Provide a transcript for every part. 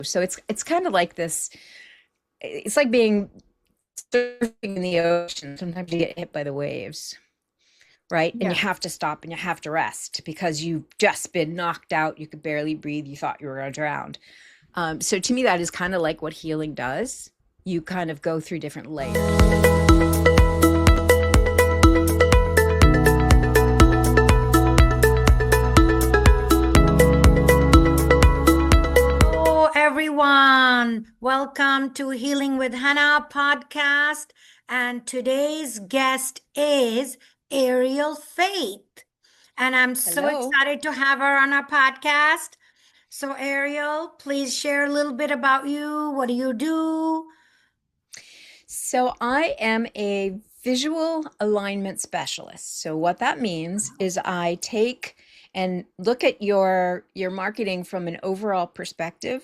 So it's kind of like this. It's like being surfing in the ocean. Sometimes you get hit by the waves, right? And you Yeah. have to stop and you have to rest because you've just been knocked out. You could barely breathe. You thought you were going to drown. So to me, that is kind of like what healing does. You kind of go through different layers. Hello, everyone. Welcome to Healing with Hannah podcast. And today's guest is Ariel Faith. And I'm so Hello. excited to have her on our podcast. So, Ariel, please share a little bit about you. What do you do? So I am a visual alignment specialist. So what that means is I take and look at your marketing from an overall perspective.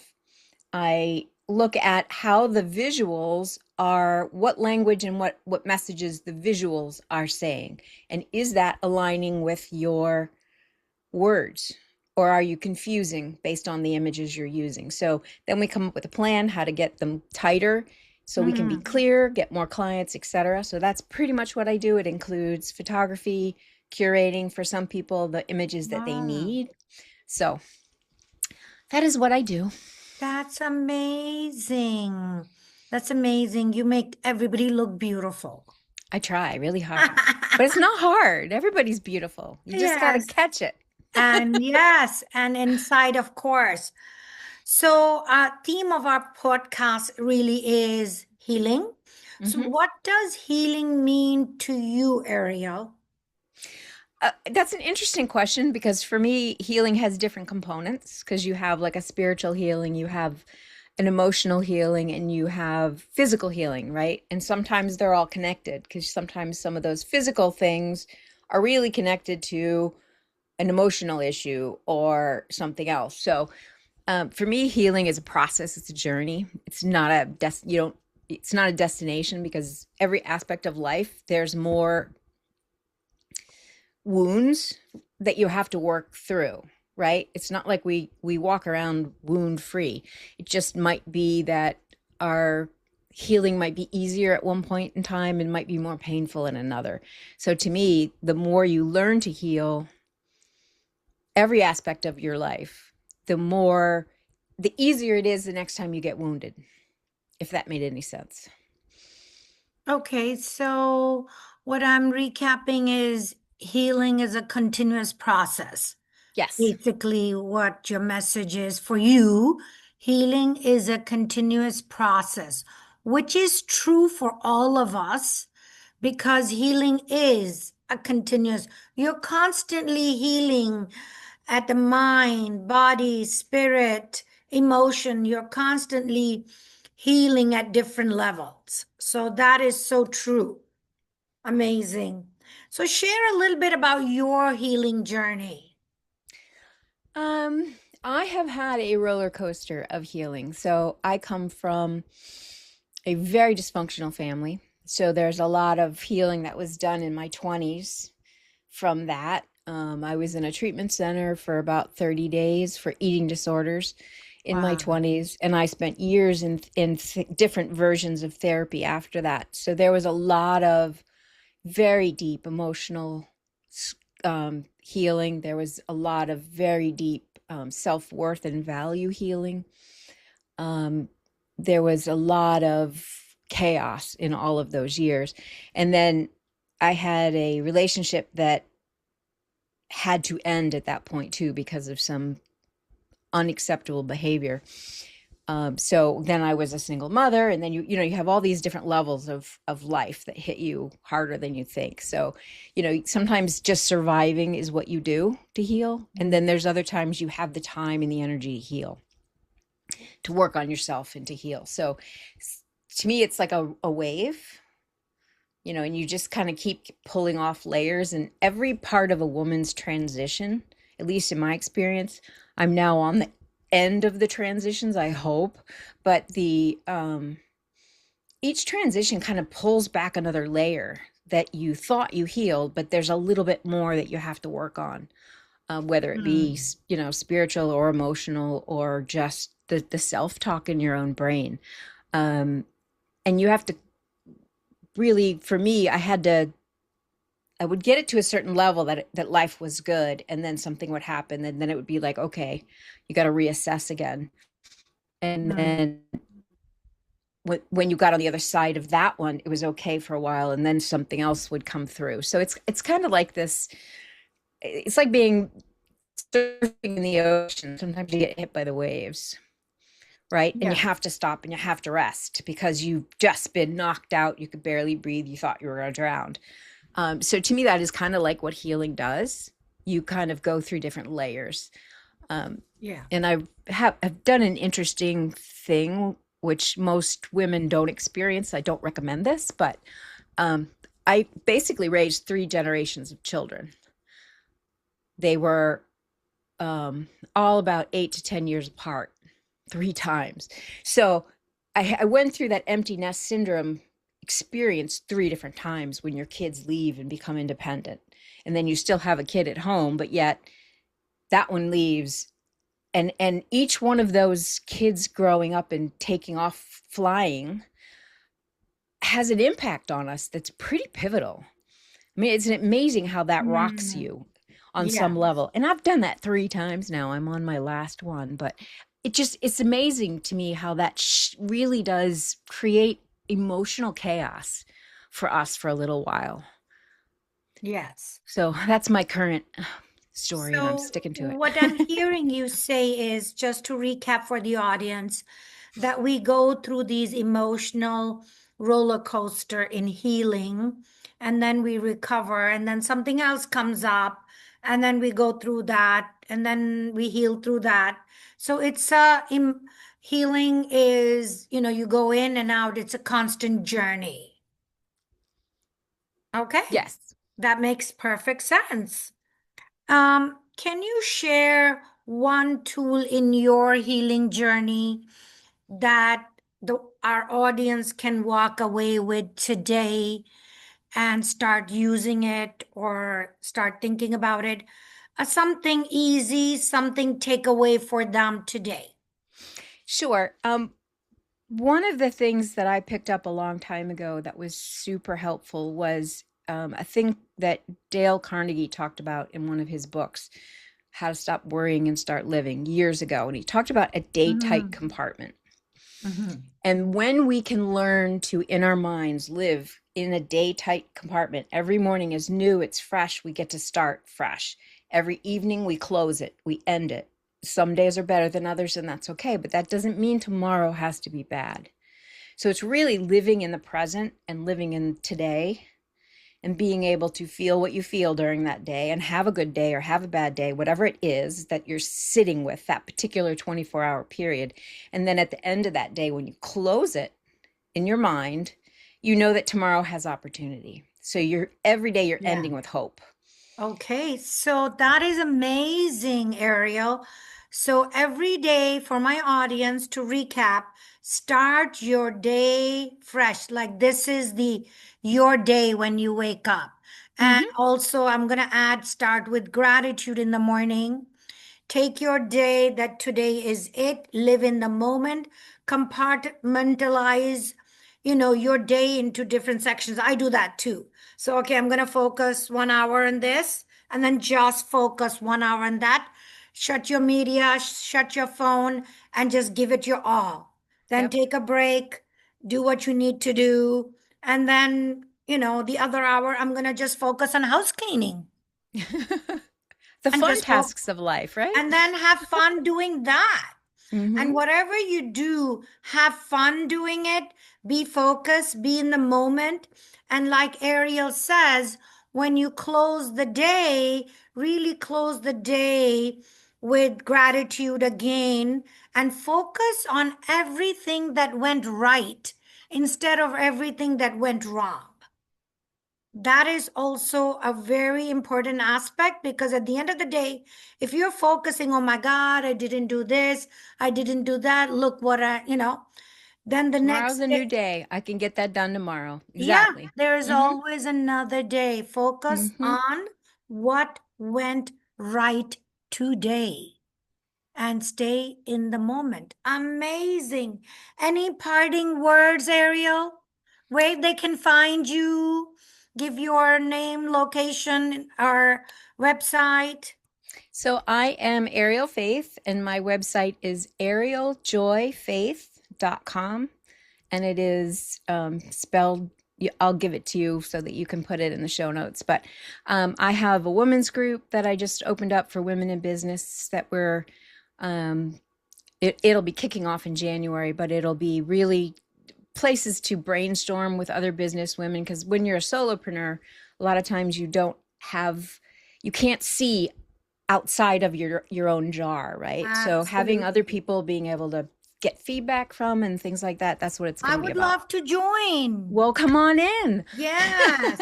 I look at how the visuals are, what language and what messages the visuals are saying. And is that aligning with your words? Or are you confusing based on the images you're using? So then we come up with a plan how to get them tighter so we can be Hmm. clear, get more clients, etc. So that's pretty much what I do. It includes photography, curating for some people the images that they Wow, need. So that is what I do. that's amazing. That's amazing. You make everybody look beautiful. I try really hard, but it's not hard. Everybody's beautiful. You just got to Yes. catch it. And yes, and inside, of course. So, theme of our podcast really is healing. So, Mhm. what does healing mean to you, Ariel? That's an interesting question because for me, healing has different components because you have like a spiritual healing, you have an emotional healing, and you have physical healing, right? And sometimes they're all connected because sometimes some of those physical things are really connected to an emotional issue or something else. So for me, healing is a process. It's a journey. It's not a you don't. It's not a destination because every aspect of life there's more wounds that you have to work through, right? It's not like we walk around wound free. It just might be that our healing might be easier at one point in time and might be more painful in another. So to me, the more you learn to heal every aspect of your life, the easier it is the next time you get wounded, if that made any sense. Okay, so what I'm recapping is healing is a continuous process. Yes. Basically, what your message is for you, healing is a continuous process, which is true for all of us because healing is a continuous, you're constantly healing at the mind, body, spirit, emotion. You're constantly healing at different levels. So that is so true. Amazing. So share a little bit about your healing journey. Um, I have had a roller coaster of healing. So I come from a very dysfunctional family. So there's a lot of healing that was done in my 20s from that. I was in a treatment center for about 30 days for eating disorders in my Wow. 20s, and I spent years in different versions of therapy after that. So there was a lot of very deep emotional healing. There was a lot of very deep self-worth and value healing. Um, there was a lot of chaos in all of those years. And then I had a relationship that had to end at that point too because of some unacceptable behavior. So then I was a single mother, and then you have all these different levels of life that hit you harder than you think. So, sometimes just surviving is what you do to heal, and then there's other times you have the time and the energy to heal, to work on yourself and to heal. So, to me, it's like a wave, and you just kind of keep pulling off layers, and every part of a woman's transition, at least in my experience, I'm now on the end of the transitions, I hope, but the each transition kind of pulls back another layer that you thought you healed, but there's a little bit more that you have to work on. whether it be, Mm. spiritual or emotional or just the self-talk in your own brain. Um, and you have to really, for me, I would get it to a certain level that life was good, and then something would happen, and then it would be like, okay, you got to reassess again. And Mm. then when you got on the other side of that one, it was okay for a while, and then something else would come through. So it's kind of like this. It's like being surfing in the ocean. Sometimes you get hit by the waves, right? And you Yeah. have to stop and you have to rest because you've just been knocked out. You could barely breathe. You thought you were going to drown. So to me, that is kind of like what healing does. You kind of go through different layers. Um, Yeah. and I've done an interesting thing, which most women don't experience. I don't recommend this, but um, I basically raised three generations of children. They were all about 8 to 10 years apart, three times. So I went through that empty nest syndrome experience three different times when your kids leave and become independent. And then you still have a kid at home, but yet that one leaves. And each one of those kids growing up and taking off flying has an impact on us that's pretty pivotal. I mean, it's amazing how that rocks Mm. you on some Yeah. level. And I've done that three times now. I'm on my last one, but it's amazing to me how that really does create emotional chaos for us for a little while. Yes. So that's my current story, and I'm So, sticking to what I'm it. hearing you say is, just to recap for the audience, that we go through these emotional roller coaster in healing, and then we recover, and then something else comes up, and then we go through that, and then we heal through that. So healing is, you go in and out. It's a constant journey. Okay, Yes. that makes perfect sense. Can you share one tool in your healing journey that our audience can walk away with today and start using it or start thinking about it? Something easy, something take away for them today. Sure. One of the things that I picked up a long time ago that was super helpful was a thing that Dale Carnegie talked about in one of his books, How to Stop Worrying and Start Living, years ago. And he talked about a day tight Mhm. compartment. Mhm. And when we can learn to, in our minds, live in a day tight compartment, every morning is new, it's fresh, we get to start fresh. Every evening we close it, we end it. Some days are better than others, and that's okay, but that doesn't mean tomorrow has to be bad. So it's really living in the present and living in today and being able to feel what you feel during that day and have a good day or have a bad day, whatever it is that you're sitting with that particular 24-hour period. And then at the end of that day, when you close it in your mind, you know that tomorrow has opportunity. So you're every day you're Yeah. ending with hope. Okay, so that is amazing, Ariel. So every day for my audience to recap, start your day fresh. Like this is the your day when you wake up. And Mm-hmm. also I'm going to add start with gratitude in the morning. Take your day that today is it. Live in the moment. Compartmentalize, your day into different sections. I do that too. So, okay, I'm going to focus 1 hour on this and then just focus 1 hour on that. Shut your media, shut your phone, and just give it your all. Then Yep. take a break, do what you need to do. And then, the other hour, I'm going to just focus on house cleaning The and fun just focus tasks of life, right? and then have fun doing that. And Mm-hmm. whatever you do, have fun doing it, be focused, be in the moment. And like Ariel says, when you close the day, really close the day with gratitude again and focus on everything that went right instead of everything that went wrong. That is also a very important aspect because at the end of the day, if you're focusing, oh my God, I didn't do this, I didn't do that, look what then the Tomorrow's next a new day, day. I can get that done tomorrow. yeah, Exactly. there is Mm-hmm. always another day. Focus Mm-hmm. on what went right today and stay in the moment. Amazing. Any parting words, Ariel? Where they can find you? Give your name, location, or website. So I am Ariel Faith, and my website is arieljoyfaith.com. And it is spelled, I'll give it to you so that you can put it in the show notes. But I have a women's group that I just opened up for women in business that um, it'll be kicking off in January, but it'll be really places to brainstorm with other business women, because when you're a solopreneur, a lot of times you can't see outside of your own jar, right? So having other Absolutely. people being able to get feedback from and things like that, that's what it's going I to be would about. love to join. Well, come on in. Yes.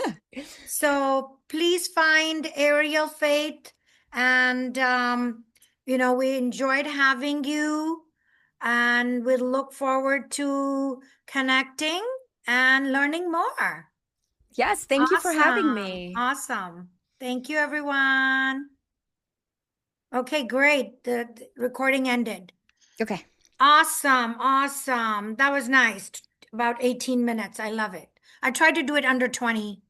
So please find Ariel Faith. And, we enjoyed having you. And we'll look forward to connecting and learning more. Yes, thank you for having Awesome. me. Awesome. Thank you, everyone. Okay, great. The recording ended. Okay. Awesome. Awesome. That was nice. About 18 minutes. I love it. I tried to do it under 20.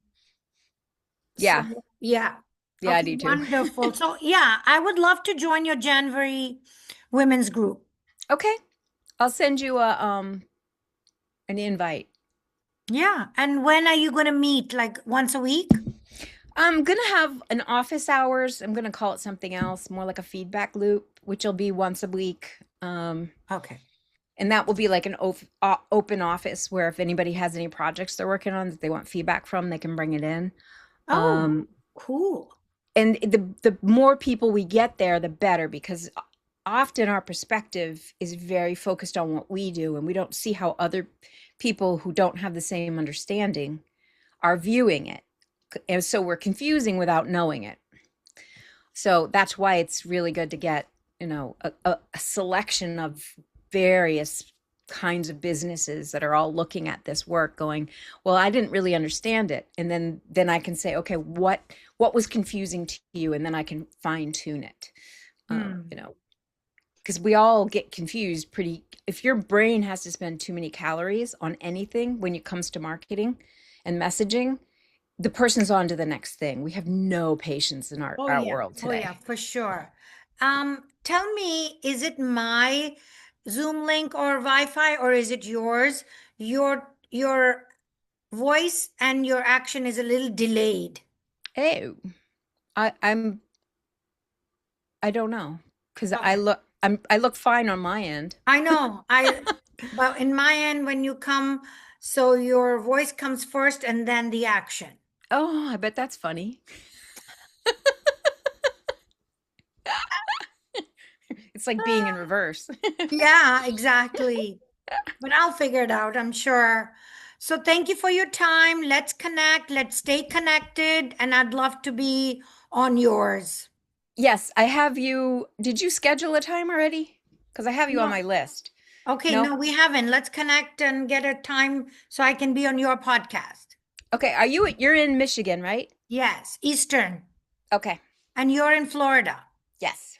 Yeah. So, yeah. Yeah, I Okay, do too. wonderful. So, yeah, I would love to join your January women's group. Okay. I'll send you an invite. Yeah. And when are you going to meet? Like once a week? I'm going to have an office hours. I'm going to call it something else, more like a feedback loop, which will be once a week. Okay. And that will be like an open office where if anybody has any projects they're working on that they want feedback from, they can bring it in. Oh, Um, cool. and the more people we get there, the better, because often our perspective is very focused on what we do, and we don't see how other people who don't have the same understanding are viewing it. And so we're confusing without knowing it. So that's why it's really good to get, a selection of various kinds of businesses that are all looking at this work going, well, I didn't really understand it. And then I can say, okay, what was confusing to you? And then I can fine tune it. Hmm. Because we all get confused pretty, if your brain has to spend too many calories on anything when it comes to marketing and messaging, the person's on to the next thing. We have no patience in Oh, our yeah. world Oh, yeah, today. for sure. Tell me, is it my Zoom link or Wi-Fi or is it yours? Your voice and your action is a little delayed. Hey, I, I'm I don't know, because Okay. I look fine on my end. I know. But in my end, when you come, so your voice comes first and then the action. Oh, I bet that's funny. It's like being in reverse. Yeah, exactly. But I'll figure it out, I'm sure. So thank you for your time. Let's connect. Let's stay connected. And I'd love to be on yours. Yes, I have you. Did you schedule a time already? Because I have you on No. my list. Okay, No? no, we haven't. Let's connect and get a time so I can be on your podcast. Okay, you're in Michigan, right? Yes, Eastern. Okay. And you're in Florida. Yes.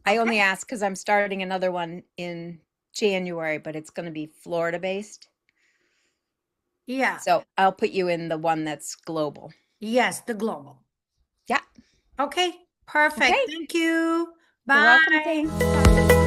I only Okay. ask because I'm starting another one in January, but it's going to be Florida based. Yeah. So I'll put you in the one that's global. Yes, the global. Yeah. Okay, perfect. Okay. Thank you. You're welcome. Bye. Thanks. Bye.